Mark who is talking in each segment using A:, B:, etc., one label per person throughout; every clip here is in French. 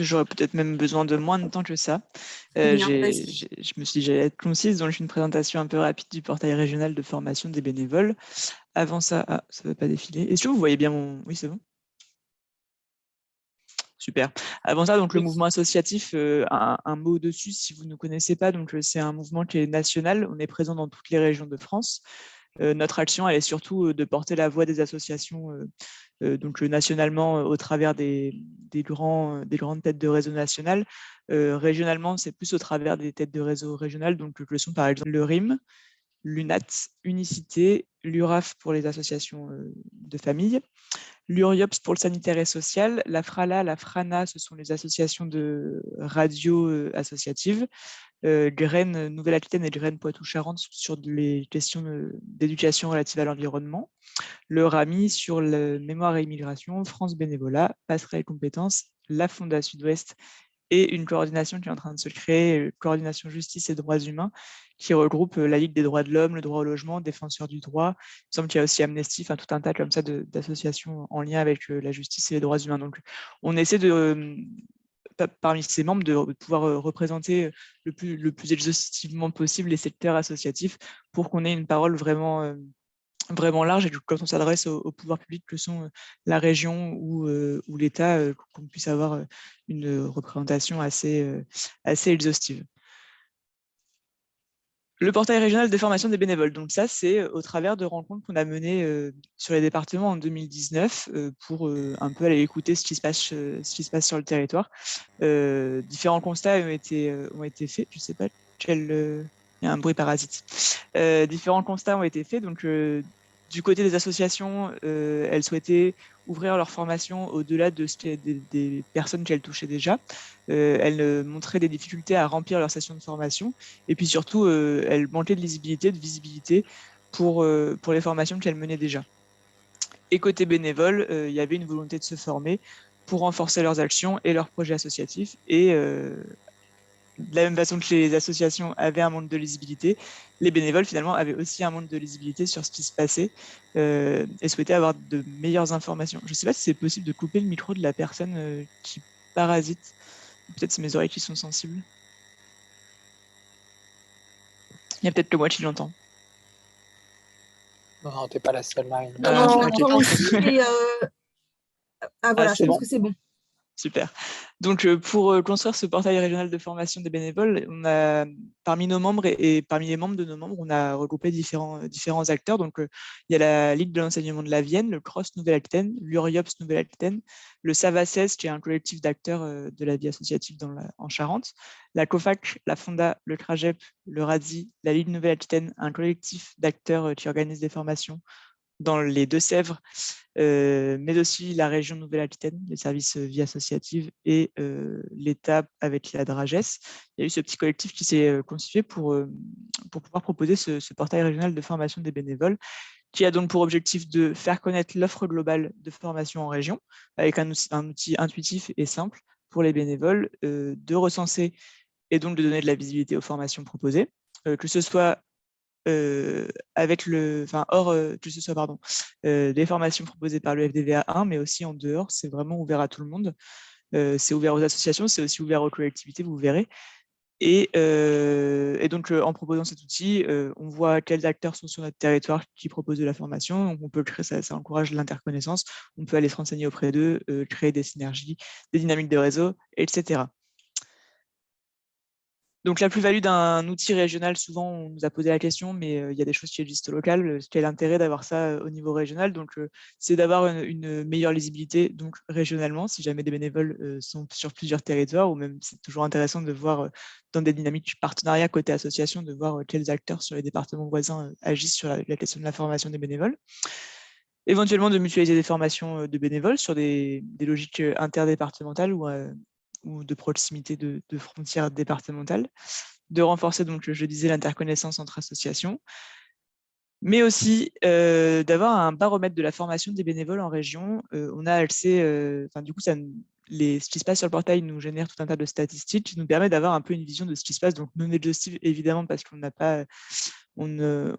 A: J'aurais peut-être même besoin de moins de temps que ça.
B: Bien, vas-y.
A: Je me suis dit j'allais être concise, donc une présentation un peu rapide du portail régional de formation des bénévoles. Avant ça, ça ne veut pas défiler. Est-ce que vous voyez bien mon... Oui, c'est bon. Super. Avant ça, donc le
B: Oui.
A: mouvement associatif, un mot dessus si vous ne connaissez pas. Donc c'est un mouvement qui est national. On est présent dans toutes les régions de France. Notre action, elle est surtout de porter la voix des associations donc nationalement au travers des grandes têtes de réseau national. Régionalement, c'est plus au travers des têtes de réseau régionales, donc que sont par exemple le RIM, l'UNAT, Unicité, l'URAF pour les associations de famille, l'URIOPS pour le sanitaire et social, la FRALA, la FRANA, ce sont les associations de radio associatives, Graines Nouvelle-Aquitaine et Graines Poitou-Charentes sur les questions d'éducation relatives à l'environnement, le RAMI sur le mémoire et immigration, France Bénévolat, Passerelle Compétences, la Fonda Sud-Ouest et une coordination qui est en train de se créer, coordination justice et droits humains, qui regroupe la Ligue des droits de l'homme, le droit au logement, défenseurs du droit. Il me semble qu'il y a aussi Amnesty, enfin tout un tas comme ça d'associations en lien avec la justice et les droits humains. Donc on essaie de parmi ses membres de pouvoir représenter le plus exhaustivement possible les secteurs associatifs pour qu'on ait une parole vraiment large et que quand on s'adresse au pouvoir public que sont la région ou l'État, qu'on puisse avoir une représentation assez exhaustive. Le portail régional de formation des bénévoles. Donc ça, c'est au travers de rencontres qu'on a menées sur les départements en 2019 pour un peu aller écouter ce qui se passe sur le territoire. Différents constats ont été faits. Je ne sais pas quel... il y a un bruit parasite. Différents constats ont été faits. Donc, du côté des associations, elles souhaitaient ouvrir leur formation au-delà des personnes qu'elles touchaient déjà. Elles montraient des difficultés à remplir leur session de formation. Et puis surtout, elles manquaient de lisibilité, de visibilité pour les formations qu'elles menaient déjà. Et côté bénévole, il y avait une volonté de se former pour renforcer leurs actions et leurs projets associatifs. Et de la même façon que les associations avaient un manque de lisibilité, les bénévoles finalement avaient aussi un manque de lisibilité sur ce qui se passait et souhaitaient avoir de meilleures informations. Je ne sais pas si c'est possible de couper le micro de la personne qui parasite. Peut-être c'est mes oreilles qui sont sensibles. Il y a peut-être que moi qui l'entends.
C: Non, t'es pas la seule, Marine.
B: Non,
A: Ah,
B: on
A: ok.
B: entend aussi, mais voilà, je
A: C'est
B: pense
A: bon.
B: que c'est bon.
A: Super. Donc, pour construire ce portail régional de formation des bénévoles, on a, parmi nos membres et parmi les membres de nos membres, on a regroupé différents acteurs. Donc, il y a la Ligue de l'enseignement de la Vienne, le CROSS Nouvelle-Aquitaine, l'URIOPS Nouvelle-Aquitaine, le SAVACES, qui est un collectif d'acteurs de la vie associative en Charente, la COFAC, la FONDA, le CRAGEP, le RADI, la Ligue Nouvelle-Aquitaine, un collectif d'acteurs qui organise des formations dans les Deux-Sèvres, mais aussi la région Nouvelle-Aquitaine, les services vie associative et l'État avec la DRAGES. Il y a eu ce petit collectif qui s'est constitué pour pouvoir proposer ce portail régional de formation des bénévoles, qui a donc pour objectif de faire connaître l'offre globale de formation en région, avec un outil intuitif et simple pour les bénévoles, de recenser et donc de donner de la visibilité aux formations proposées, que ce soit que ce soit des formations proposées par le FDVA 1, mais aussi en dehors, c'est vraiment ouvert à tout le monde. C'est ouvert aux associations, c'est aussi ouvert aux collectivités, vous verrez. Et donc, en proposant cet outil, on voit quels acteurs sont sur notre territoire qui proposent de la formation. Donc, on peut créer, ça encourage l'interconnaissance. On peut aller se renseigner auprès d'eux, créer des synergies, des dynamiques de réseau, etc. Donc, la plus-value d'un outil régional, souvent, on nous a posé la question, mais il y a des choses qui existent au local. Quel est l'intérêt d'avoir ça au niveau régional? Donc, c'est d'avoir une meilleure lisibilité donc, régionalement, si jamais des bénévoles sont sur plusieurs territoires, ou même c'est toujours intéressant de voir dans des dynamiques partenariat côté association, de voir quels acteurs sur les départements voisins agissent sur la question de la formation des bénévoles. Éventuellement, de mutualiser des formations de bénévoles sur des logiques interdépartementales ou de proximité de frontières départementales, de renforcer, donc, je disais, l'interconnaissance entre associations, mais aussi d'avoir un baromètre de la formation des bénévoles en région. On a accès, du coup, ce qui se passe sur le portail nous génère tout un tas de statistiques qui nous permet d'avoir un peu une vision de ce qui se passe, donc non exhaustive évidemment, parce qu'on ne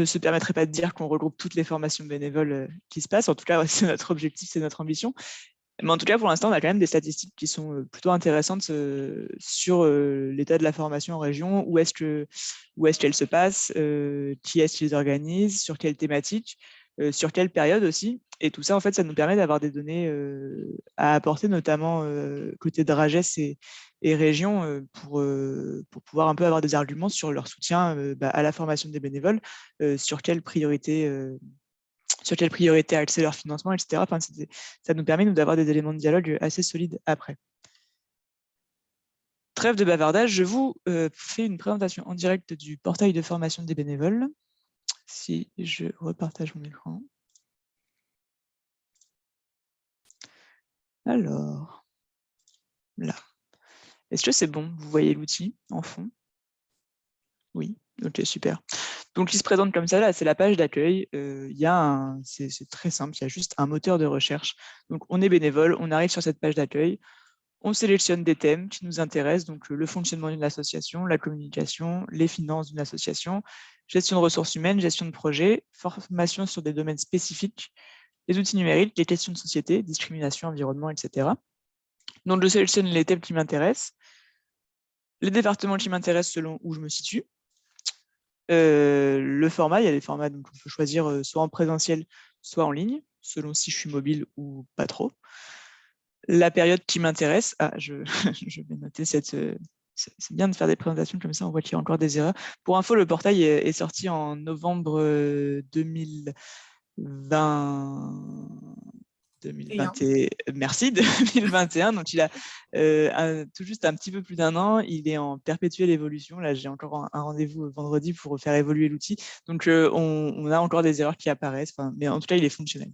A: se permettrait pas de dire qu'on regroupe toutes les formations bénévoles qui se passent. En tout cas, c'est notre objectif, c'est notre ambition. Mais en tout cas, pour l'instant, on a quand même des statistiques qui sont plutôt intéressantes sur l'état de la formation en région, où est-ce qu'elle se passe, qui est-ce qui les organise, sur quelle thématique, sur quelle période aussi. Et tout ça, en fait, ça nous permet d'avoir des données à apporter, notamment côté Drages et région, pour pouvoir un peu avoir des arguments sur leur soutien à la formation des bénévoles, sur quelle priorité axer leur financement, etc. Enfin, ça nous permet d'avoir des éléments de dialogue assez solides après. Trêve de bavardage, je vous fais une présentation en direct du portail de formation des bénévoles. Si je repartage mon écran. Alors, là. Est-ce que c'est bon? Vous voyez l'outil en fond? Oui, ok, super. Donc, il se présente comme ça, là, c'est la page d'accueil. C'est très simple, il y a juste un moteur de recherche. Donc, on est bénévole, on arrive sur cette page d'accueil, on sélectionne des thèmes qui nous intéressent, donc le fonctionnement d'une association, la communication, les finances d'une association, gestion de ressources humaines, gestion de projet, formation sur des domaines spécifiques, les outils numériques, les questions de société, discrimination, environnement, etc. Donc, je sélectionne les thèmes qui m'intéressent, les départements qui m'intéressent selon où je me situe. Le format, il y a des formats, donc on peut choisir soit en présentiel, soit en ligne, selon si je suis mobile ou pas trop. La période qui m'intéresse, je vais noter cette... C'est bien de faire des présentations comme ça, on voit qu'il y a encore des erreurs. Pour info, le portail est sorti en novembre 2020. 2021, donc il a tout juste un petit peu plus d'1 an, il est en perpétuelle évolution. Là, j'ai encore un rendez-vous vendredi pour faire évoluer l'outil, donc on a encore des erreurs qui apparaissent, mais en tout cas, il est fonctionnel.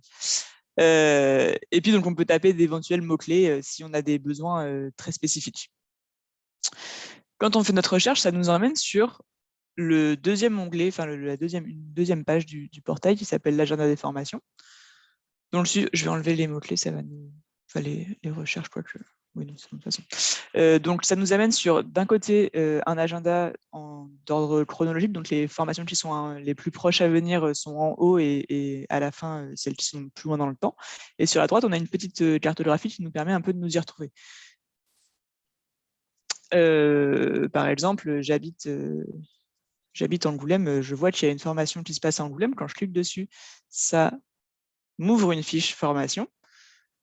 A: Et puis, donc, on peut taper d'éventuels mots-clés si on a des besoins très spécifiques. Quand on fait notre recherche, ça nous emmène sur le deuxième onglet, une deuxième page du portail qui s'appelle l'agenda des formations. Donc, je vais enlever les mots-clés, ça va nous... Enfin, les recherches, quoique... Oui, non, c'est de toute façon. Donc, ça nous amène sur, d'un côté, un agenda d'ordre chronologique. Donc, les formations qui sont les plus proches à venir sont en haut et à la fin, celles qui sont plus loin dans le temps. Et sur la droite, on a une petite cartographie qui nous permet un peu de nous y retrouver. Par exemple, j'habite Angoulême, je vois qu'il y a une formation qui se passe à Angoulême. Quand je clique dessus, ça m'ouvre une fiche formation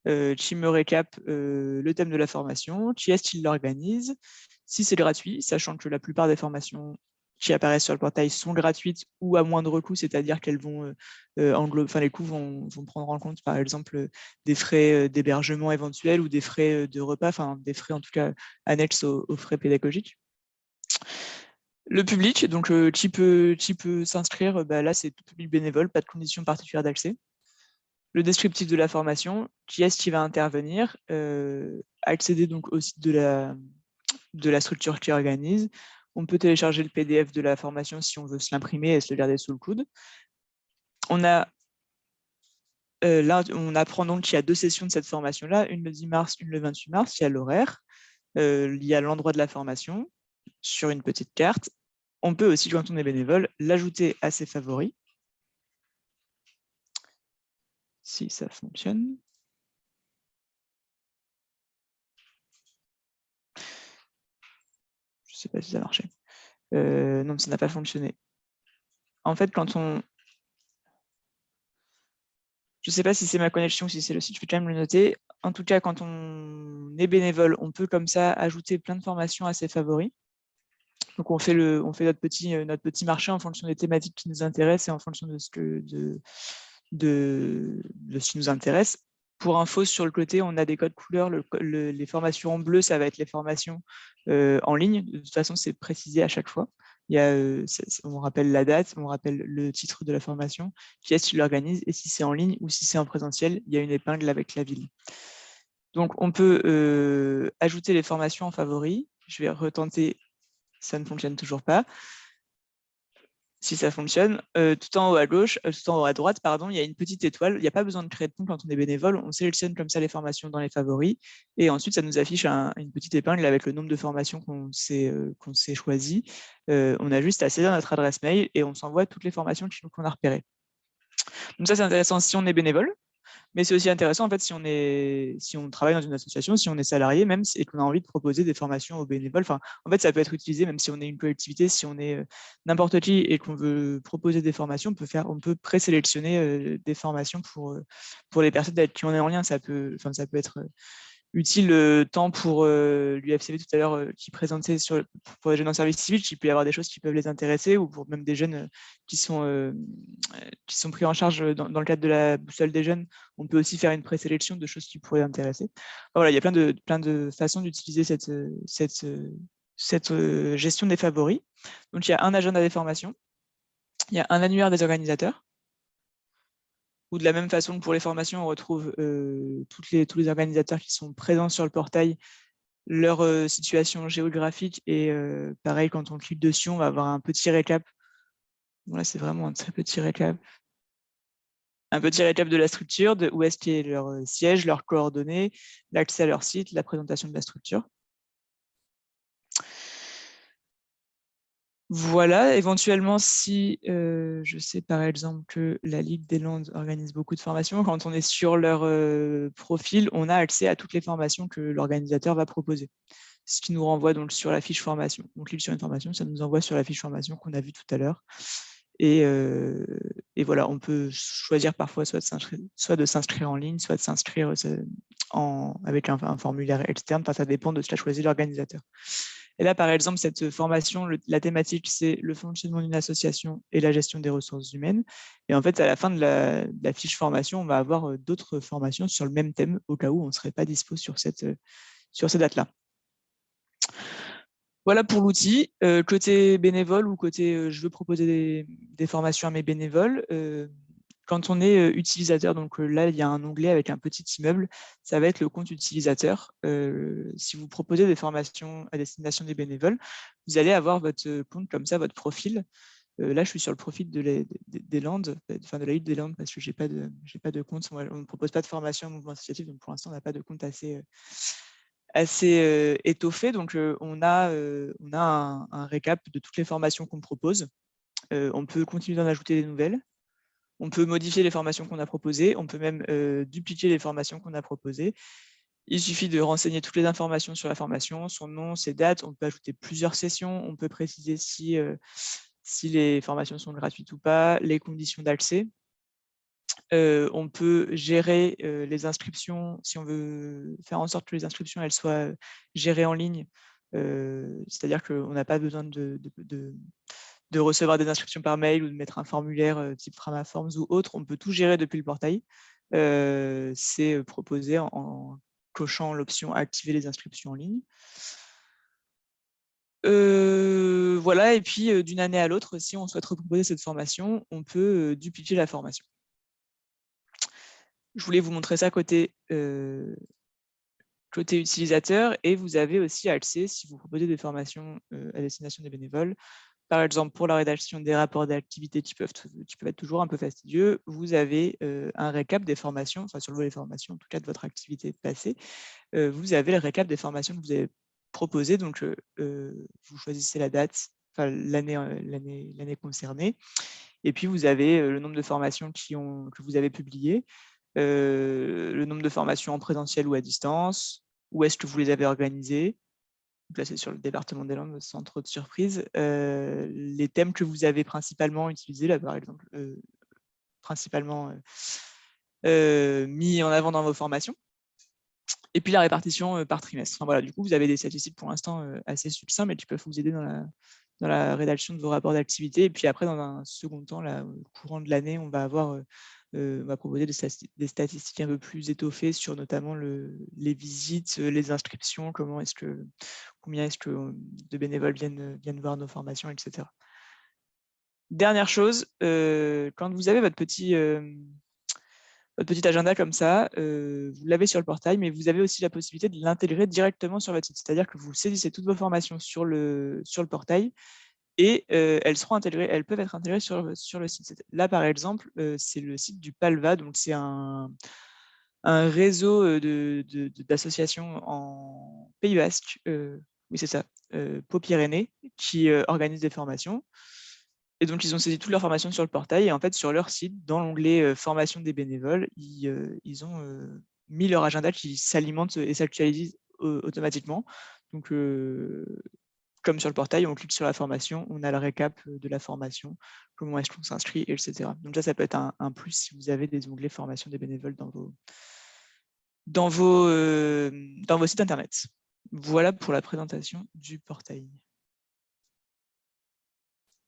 A: qui me récap le thème de la formation, qui est-ce qui l'organise, si c'est gratuit, sachant que la plupart des formations qui apparaissent sur le portail sont gratuites ou à moindre coût, c'est-à-dire qu'elles vont les coûts vont prendre en compte, par exemple, des frais d'hébergement éventuels ou des frais de repas, enfin des frais en tout cas annexes aux frais pédagogiques. Le public, donc qui peut s'inscrire, là c'est tout public bénévole, pas de conditions particulières d'accès. Le descriptif de la formation, qui est-ce qui va intervenir, accéder donc au site de la structure qui organise. On peut télécharger le PDF de la formation si on veut se l'imprimer et se le garder sous le coude. Là, on apprend donc qu'il y a 2 sessions de cette formation-là, une le 10 mars, une le 28 mars. Il y a l'horaire, il y a l'endroit de la formation sur une petite carte. On peut aussi, quand on est bénévole, l'ajouter à ses favoris. Si ça fonctionne. Je ne sais pas si ça marchait. Non, ça n'a pas fonctionné. En fait, quand on... Je ne sais pas si c'est ma connexion, si c'est le site, je peux quand même le noter. En tout cas, quand on est bénévole, on peut comme ça ajouter plein de formations à ses favoris. Donc, on fait notre petit marché en fonction des thématiques qui nous intéressent et en fonction de ce qui nous intéresse. Pour info, sur le côté, on a des codes couleurs. Les formations en bleu, ça va être les formations en ligne. De toute façon, c'est précisé à chaque fois. On rappelle la date, on rappelle le titre de la formation, qui est-ce qui l'organise, et si c'est en ligne ou si c'est en présentiel, il y a une épingle avec la ville. Donc, on peut ajouter les formations en favoris. Je vais retenter, ça ne fonctionne toujours pas. Si ça fonctionne, tout en haut à gauche, tout en haut à droite, pardon, il y a une petite étoile. Il n'y a pas besoin de créer de compte quand on est bénévole. On sélectionne comme ça les formations dans les favoris. Et ensuite, ça nous affiche une petite épingle avec le nombre de formations qu'on s'est choisi. On a juste à saisir notre adresse mail et on s'envoie toutes les formations qu'on a repérées. Donc ça, c'est intéressant si on est bénévole. Mais c'est aussi intéressant, en fait, si on travaille dans une association, si on est salarié même, et qu'on a envie de proposer des formations aux bénévoles. Enfin, en fait, ça peut être utilisé même si on est une collectivité, si on est n'importe qui et qu'on veut proposer des formations, on peut présélectionner des formations pour les personnes avec qui on est en lien. Ça peut être utile tant pour l'UFCV tout à l'heure qui présentait pour les jeunes en service civique, il peut y avoir des choses qui peuvent les intéresser, ou pour même des jeunes qui sont pris en charge dans le cadre de la boussole des jeunes. On peut aussi faire une présélection de choses qui pourraient intéresser. Voilà, il y a plein de façons d'utiliser cette gestion des favoris. Donc il y a un agenda des formations, il y a un annuaire des organisateurs, ou de la même façon que pour les formations, on retrouve tous les organisateurs qui sont présents sur le portail, leur situation géographique, et pareil, quand on clique dessus, on va avoir un petit récap. Bon, là, c'est vraiment un très petit récap. Un petit récap de la structure, de où est-ce qu'est leur siège, leurs coordonnées, l'accès à leur site, la présentation de la structure. Voilà, éventuellement, si je sais par exemple que la Ligue des Landes organise beaucoup de formations, quand on est sur leur profil, on a accès à toutes les formations que l'organisateur va proposer. Ce qui nous renvoie donc sur la fiche formation. On clique sur une formation, ça nous envoie sur la fiche formation qu'on a vue tout à l'heure. Et voilà, on peut choisir parfois soit de s'inscrire en ligne, soit de s'inscrire avec un formulaire externe. Enfin, ça dépend de ce qu'a choisi l'organisateur. Et là, par exemple, cette formation, la thématique, c'est le fonctionnement d'une association et la gestion des ressources humaines. Et en fait, à la fin de la fiche formation, on va avoir d'autres formations sur le même thème, au cas où on ne serait pas dispo sur ces dates-là. Voilà pour l'outil. Côté bénévole ou côté je veux proposer des formations à mes bénévoles, quand on est utilisateur, donc là, il y a un onglet avec un petit immeuble, ça va être le compte utilisateur. Si vous proposez des formations à destination des bénévoles, vous allez avoir votre compte comme ça, votre profil. Là, je suis sur le profil des Landes, enfin de la Ligue des Landes, parce que je n'ai pas de compte. On ne propose pas de formation en mouvement associatif, donc pour l'instant, on n'a pas de compte assez étoffé. Donc, on a un récap de toutes les formations qu'on propose. On peut continuer d'en ajouter des nouvelles. On peut modifier les formations qu'on a proposées. On peut même dupliquer les formations qu'on a proposées. Il suffit de renseigner toutes les informations sur la formation, son nom, ses dates. On peut ajouter plusieurs sessions. On peut préciser si les formations sont gratuites ou pas, les conditions d'accès. On peut gérer les inscriptions, si on veut faire en sorte que les inscriptions elles soient gérées en ligne. C'est-à-dire qu'on n'a pas besoin de recevoir des inscriptions par mail ou de mettre un formulaire type Framaforms ou autre. On peut tout gérer depuis le portail. C'est proposé en cochant l'option « Activer les inscriptions en ligne ». Voilà, et puis d'une année à l'autre, si on souhaite reproposer cette formation, on peut dupliquer la formation. Je voulais vous montrer ça côté utilisateur, et vous avez aussi accès, si vous proposez des formations à destination des bénévoles, par exemple pour la rédaction des rapports d'activité qui peuvent être toujours un peu fastidieux, vous avez un récap des formations, enfin sur le volet formation, en tout cas de votre activité passée, vous avez le récap des formations que vous avez proposées. Donc vous choisissez la date, enfin l'année concernée, et puis vous avez le nombre de formations que vous avez publiées, le nombre de formations en présentiel ou à distance, où est-ce que vous les avez organisées. Donc là, c'est sur le département des Landes, sans trop de surprise. Les thèmes que vous avez principalement utilisés, là, par exemple, principalement mis en avant dans vos formations. Et puis la répartition par trimestre. Enfin, voilà, du coup, vous avez des statistiques pour l'instant assez succinctes, mais qui peuvent vous aider dans la rédaction de vos rapports d'activité. Et puis après, dans un second temps, là, au courant de l'année, on va proposer des statistiques un peu plus étoffées sur notamment les visites, les inscriptions, combien est-ce que de bénévoles viennent voir nos formations, etc. Dernière chose, quand vous avez votre petit agenda comme ça, vous l'avez sur le portail, mais vous avez aussi la possibilité de l'intégrer directement sur votre site. C'est-à-dire que vous saisissez toutes vos formations sur le portail, et elles peuvent être intégrées sur le site. Là, par exemple, c'est le site du PALVA, donc c'est un réseau d'associations en Pays Basque, oui c'est ça, Pau-Pyrénées, qui organise des formations. Et donc, ils ont saisi toute leur formation sur le portail. Et en fait, sur leur site, dans l'onglet formation des bénévoles, ils ont mis leur agenda qui s'alimente et s'actualise automatiquement. Donc, comme sur le portail, on clique sur la formation, on a le récap de la formation, comment est-ce qu'on s'inscrit, etc. Donc ça peut être un plus si vous avez des onglets formation des bénévoles dans vos sites internet. Voilà pour la présentation du portail.